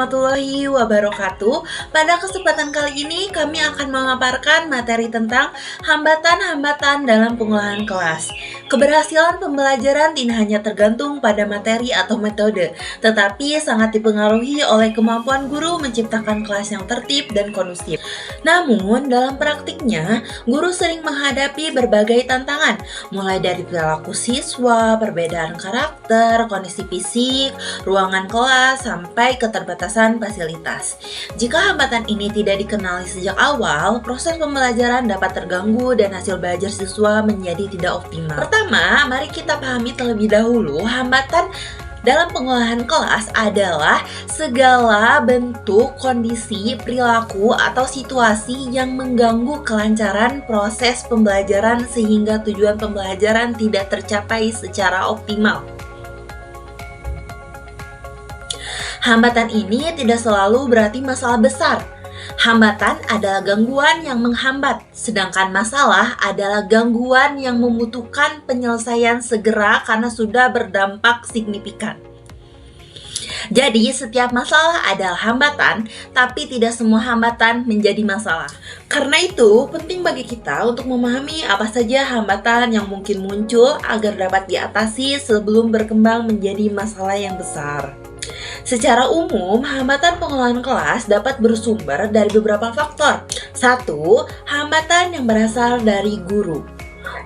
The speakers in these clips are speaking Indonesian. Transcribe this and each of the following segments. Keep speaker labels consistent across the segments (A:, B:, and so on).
A: warahmatullahi wabarakatuh. Pada kesempatan kali ini kami akan memaparkan materi tentang hambatan-hambatan dalam pengolahan kelas. Keberhasilan pembelajaran tidak hanya tergantung pada materi atau metode, tetapi sangat dipengaruhi oleh kemampuan guru menciptakan kelas yang tertib dan kondusif. Namun, dalam praktiknya, guru sering menghadapi berbagai tantangan, mulai dari perilaku siswa, perbedaan karakter, kondisi fisik, ruangan kelas, sampai keterbatasan fasilitas. Jika hambatan ini tidak dikenali sejak awal, proses pembelajaran dapat terganggu dan hasil belajar siswa menjadi tidak optimal. Pertama, mari kita pahami terlebih dahulu hambatan dalam pengolahan kelas adalah segala bentuk kondisi, perilaku, atau situasi yang mengganggu kelancaran proses pembelajaran sehingga tujuan pembelajaran tidak tercapai secara optimal. Hambatan ini tidak selalu berarti masalah besar. Hambatan adalah gangguan yang menghambat, sedangkan masalah adalah gangguan yang membutuhkan penyelesaian segera karena sudah berdampak signifikan. Jadi, setiap masalah adalah hambatan, tapi tidak semua hambatan menjadi masalah. Karena itu, penting bagi kita untuk memahami apa saja hambatan yang mungkin muncul agar dapat diatasi sebelum berkembang menjadi masalah yang besar. Secara umum, hambatan pengolahan kelas dapat bersumber dari beberapa faktor. 1. Hambatan yang berasal dari guru.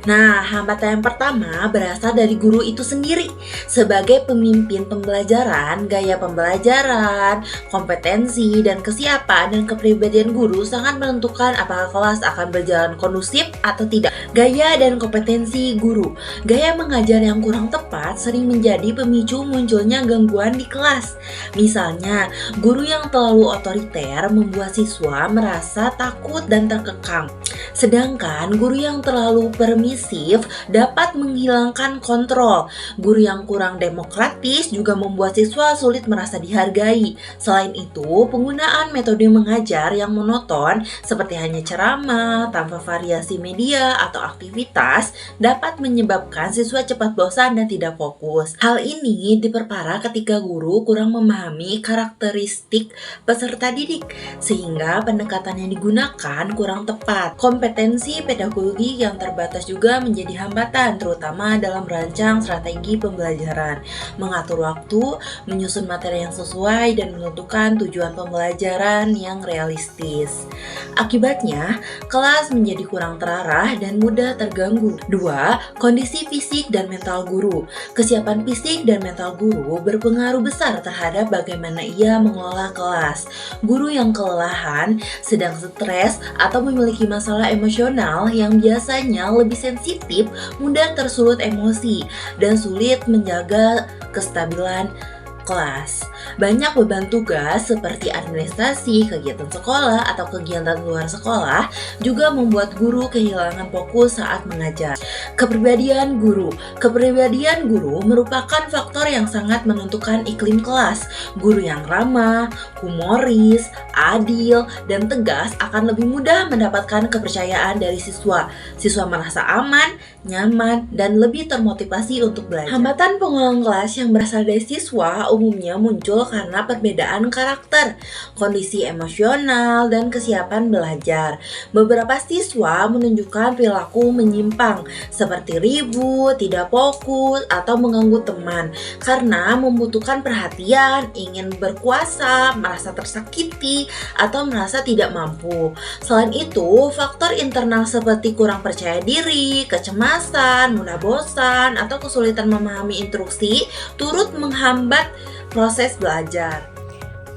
A: Nah, hambatan yang pertama berasal dari guru itu sendiri. Sebagai pemimpin pembelajaran, gaya pembelajaran, kompetensi, dan kesiapan dan kepribadian guru sangat menentukan apakah kelas akan berjalan kondusif atau tidak. Gaya dan kompetensi guru. Gaya mengajar yang kurang tepat sering menjadi pemicu munculnya gangguan di kelas. Misalnya, guru yang terlalu otoriter membuat siswa merasa takut dan terkekang. Sedangkan guru yang terlalu permisif dapat menghilangkan kontrol. Guru yang kurang demokratis juga membuat siswa sulit merasa dihargai. Selain itu, penggunaan metode mengajar yang monoton seperti hanya ceramah tanpa variasi media atau aktivitas dapat menyebabkan siswa cepat bosan dan tidak fokus. Hal ini diperparah ketika guru kurang memahami karakteristik peserta didik, sehingga pendekatan yang digunakan kurang tepat. Kompetensi pedagogi yang terbatas juga menjadi hambatan, terutama dalam merancang strategi pembelajaran, mengatur waktu, menyusun materi yang sesuai, dan menentukan tujuan pembelajaran yang realistis. Akibatnya, kelas menjadi kurang terarah dan mudah terganggu. 2. Kondisi fisik dan mental guru. Kesiapan fisik dan mental guru berpengaruh besar terhadap bagaimana ia mengelola kelas. Guru yang kelelahan, sedang stres, atau memiliki masalah emosional yang biasanya lebih sensitif, mudah tersulut emosi, dan sulit menjaga kestabilan kelas. Banyak beban tugas seperti administrasi, kegiatan sekolah, atau kegiatan luar sekolah juga membuat guru kehilangan fokus saat mengajar. Kepribadian guru. Kepribadian guru merupakan faktor yang sangat menentukan iklim kelas. Guru yang ramah, humoris, adil, dan tegas akan lebih mudah mendapatkan kepercayaan dari siswa. Siswa merasa aman, nyaman, dan lebih termotivasi untuk belajar. Hambatan pengolahan kelas yang berasal dari siswa umumnya muncul karena perbedaan karakter, kondisi emosional, dan kesiapan belajar. Beberapa siswa menunjukkan perilaku menyimpang, seperti ribut, tidak fokus, atau mengganggu teman karena membutuhkan perhatian, ingin berkuasa, merasa tersakiti, atau merasa tidak mampu. Selain itu, faktor internal seperti kurang percaya diri, kecemasan, mudah bosan, atau kesulitan memahami instruksi turut menghambat proses belajar.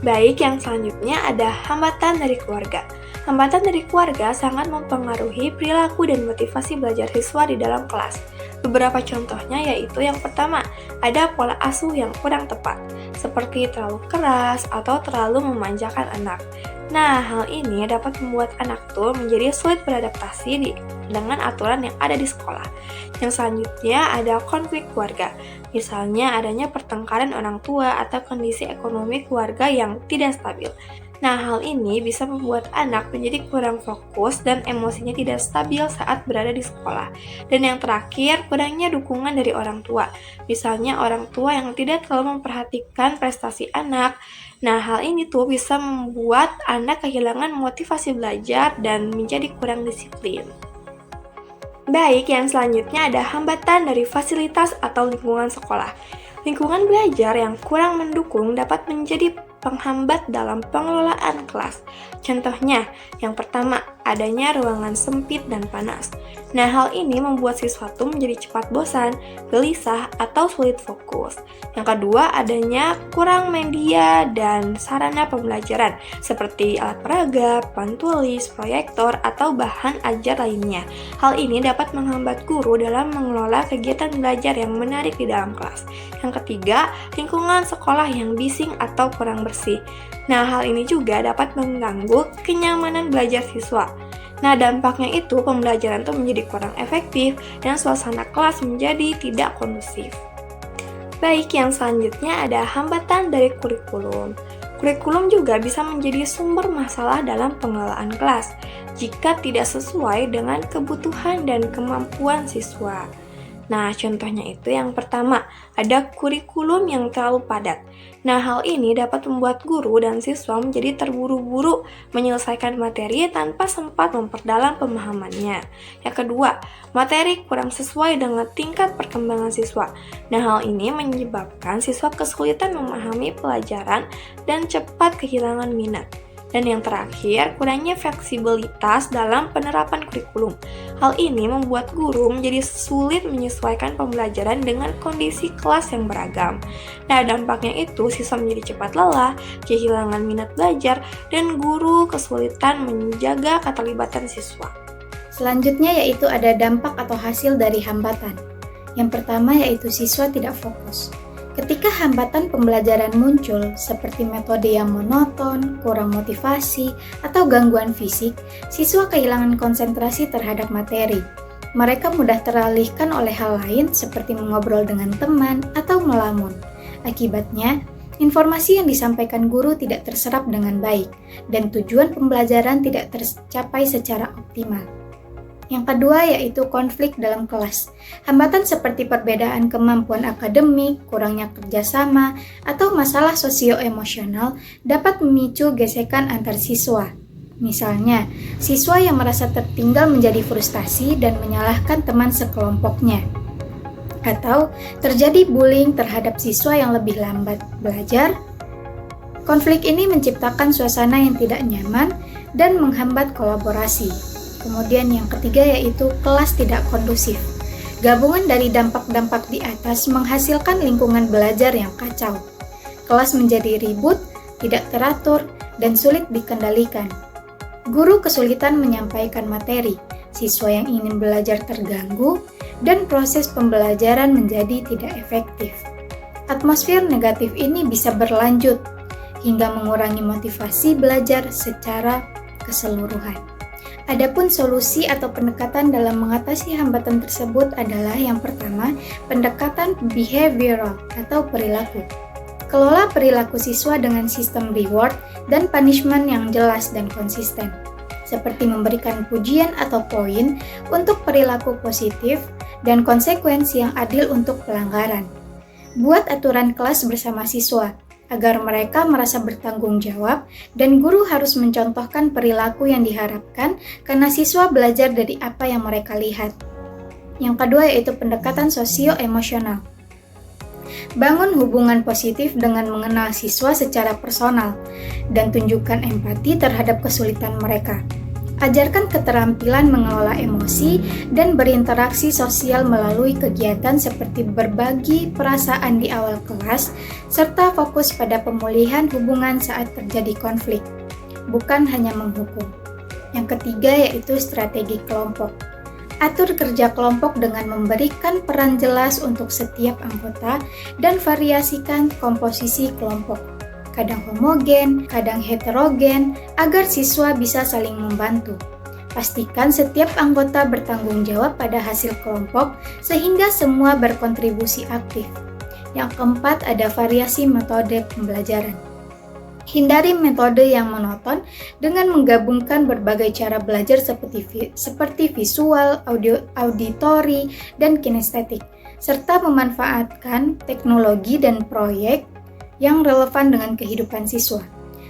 B: Baik, yang selanjutnya ada hambatan dari keluarga. Hambatan dari keluarga sangat mempengaruhi perilaku dan motivasi belajar siswa di dalam kelas. Beberapa contohnya yaitu yang pertama, ada pola asuh yang kurang tepat, seperti terlalu keras atau terlalu memanjakan anak. Nah, hal ini dapat membuat anak tuh menjadi sulit beradaptasi dengan aturan yang ada di sekolah. Yang selanjutnya ada konflik keluarga. Misalnya adanya pertengkaran orang tua atau kondisi ekonomi keluarga yang tidak stabil. Nah, hal ini bisa membuat anak menjadi kurang fokus dan emosinya tidak stabil saat berada di sekolah. Dan yang terakhir, kurangnya dukungan dari orang tua. Misalnya orang tua yang tidak terlalu memperhatikan prestasi anak. Nah, hal ini tuh bisa membuat Anda kehilangan motivasi belajar dan menjadi kurang disiplin. Baik, yang selanjutnya ada hambatan dari fasilitas atau lingkungan sekolah. Lingkungan belajar yang kurang mendukung dapat menjadi penghambat dalam pengelolaan kelas. Contohnya, yang pertama, adanya ruangan sempit dan panas. Nah, hal ini membuat siswa tuh menjadi cepat bosan, gelisah, atau sulit fokus. Yang kedua, adanya kurang media dan sarana pembelajaran, seperti alat peraga, papan tulis, proyektor, atau bahan ajar lainnya. Hal ini dapat menghambat guru dalam mengelola kegiatan belajar yang menarik di dalam kelas. Yang ketiga, lingkungan sekolah yang bising atau kurang bersih. Nah, hal ini juga dapat mengganggu kenyamanan belajar siswa. Nah, dampaknya itu pembelajaran tuh menjadi kurang efektif dan suasana kelas menjadi tidak kondusif. Baik, yang selanjutnya ada hambatan dari kurikulum. Kurikulum juga bisa menjadi sumber masalah dalam pengelolaan kelas jika tidak sesuai dengan kebutuhan dan kemampuan siswa. Nah, contohnya itu yang pertama, ada kurikulum yang terlalu padat. Nah, hal ini dapat membuat guru dan siswa menjadi terburu-buru menyelesaikan materi tanpa sempat memperdalam pemahamannya. Yang kedua, materi kurang sesuai dengan tingkat perkembangan siswa. Nah, hal ini menyebabkan siswa kesulitan memahami pelajaran dan cepat kehilangan minat. Dan yang terakhir, kurangnya fleksibilitas dalam penerapan kurikulum. Hal ini membuat guru menjadi sulit menyesuaikan pembelajaran dengan kondisi kelas yang beragam. Nah, dampaknya itu siswa menjadi cepat lelah, kehilangan minat belajar, dan guru kesulitan menjaga keterlibatan siswa.
C: Selanjutnya yaitu ada dampak atau hasil dari hambatan. Yang pertama yaitu siswa tidak fokus. Ketika hambatan pembelajaran muncul, seperti metode yang monoton, kurang motivasi, atau gangguan fisik, siswa kehilangan konsentrasi terhadap materi. Mereka mudah teralihkan oleh hal lain seperti mengobrol dengan teman atau melamun. Akibatnya, informasi yang disampaikan guru tidak terserap dengan baik, dan tujuan pembelajaran tidak tercapai secara optimal. Yang kedua yaitu konflik dalam kelas. Hambatan seperti perbedaan kemampuan akademik, kurangnya kerjasama, atau masalah sosio-emosional dapat memicu gesekan antar siswa. Misalnya, siswa yang merasa tertinggal menjadi frustasi dan menyalahkan teman sekelompoknya. Atau terjadi bullying terhadap siswa yang lebih lambat belajar. Konflik ini menciptakan suasana yang tidak nyaman dan menghambat kolaborasi. Kemudian yang ketiga yaitu kelas tidak kondusif. Gabungan dari dampak-dampak di atas menghasilkan lingkungan belajar yang kacau. Kelas menjadi ribut, tidak teratur, dan sulit dikendalikan. Guru kesulitan menyampaikan materi, siswa yang ingin belajar terganggu, dan proses pembelajaran menjadi tidak efektif. Atmosfer negatif ini bisa berlanjut hingga mengurangi motivasi belajar secara keseluruhan. Adapun solusi atau pendekatan dalam mengatasi hambatan tersebut adalah yang pertama, pendekatan behavioral atau perilaku. Kelola perilaku siswa dengan sistem reward dan punishment yang jelas dan konsisten, seperti memberikan pujian atau poin untuk perilaku positif dan konsekuensi yang adil untuk pelanggaran. Buat aturan kelas bersama siswa, agar mereka merasa bertanggung jawab dan guru harus mencontohkan perilaku yang diharapkan karena siswa belajar dari apa yang mereka lihat. Yang kedua yaitu pendekatan sosio-emosional. Bangun hubungan positif dengan mengenal siswa secara personal dan tunjukkan empati terhadap kesulitan mereka. Ajarkan keterampilan mengelola emosi dan berinteraksi sosial melalui kegiatan seperti berbagi perasaan di awal kelas, serta fokus pada pemulihan hubungan saat terjadi konflik, bukan hanya menghukum. Yang ketiga yaitu strategi kelompok. Atur kerja kelompok dengan memberikan peran jelas untuk setiap anggota dan variasikan komposisi kelompok. Kadang homogen, kadang heterogen, agar siswa bisa saling membantu. Pastikan setiap anggota bertanggung jawab pada hasil kelompok sehingga semua berkontribusi aktif. Yang keempat, ada variasi metode pembelajaran. Hindari metode yang monoton dengan menggabungkan berbagai cara belajar seperti visual, auditori, dan kinestetik, serta memanfaatkan teknologi dan proyek yang relevan dengan kehidupan siswa.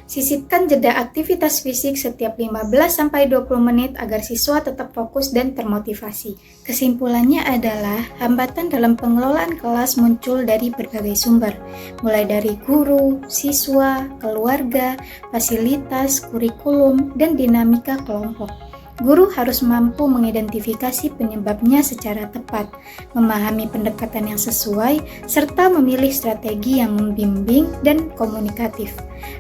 C: Sisipkan jeda aktivitas fisik setiap 15-20 menit agar siswa tetap fokus dan termotivasi. Kesimpulannya adalah hambatan dalam pengelolaan kelas muncul dari berbagai sumber, mulai dari guru, siswa, keluarga, fasilitas, kurikulum, dan dinamika kelompok. Guru harus mampu mengidentifikasi penyebabnya secara tepat, memahami pendekatan yang sesuai, serta memilih strategi yang membimbing dan komunikatif.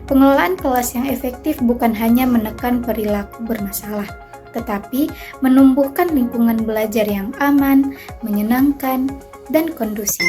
C: Pengelolaan kelas yang efektif bukan hanya menekan perilaku bermasalah, tetapi menumbuhkan lingkungan belajar yang aman, menyenangkan, dan kondusif.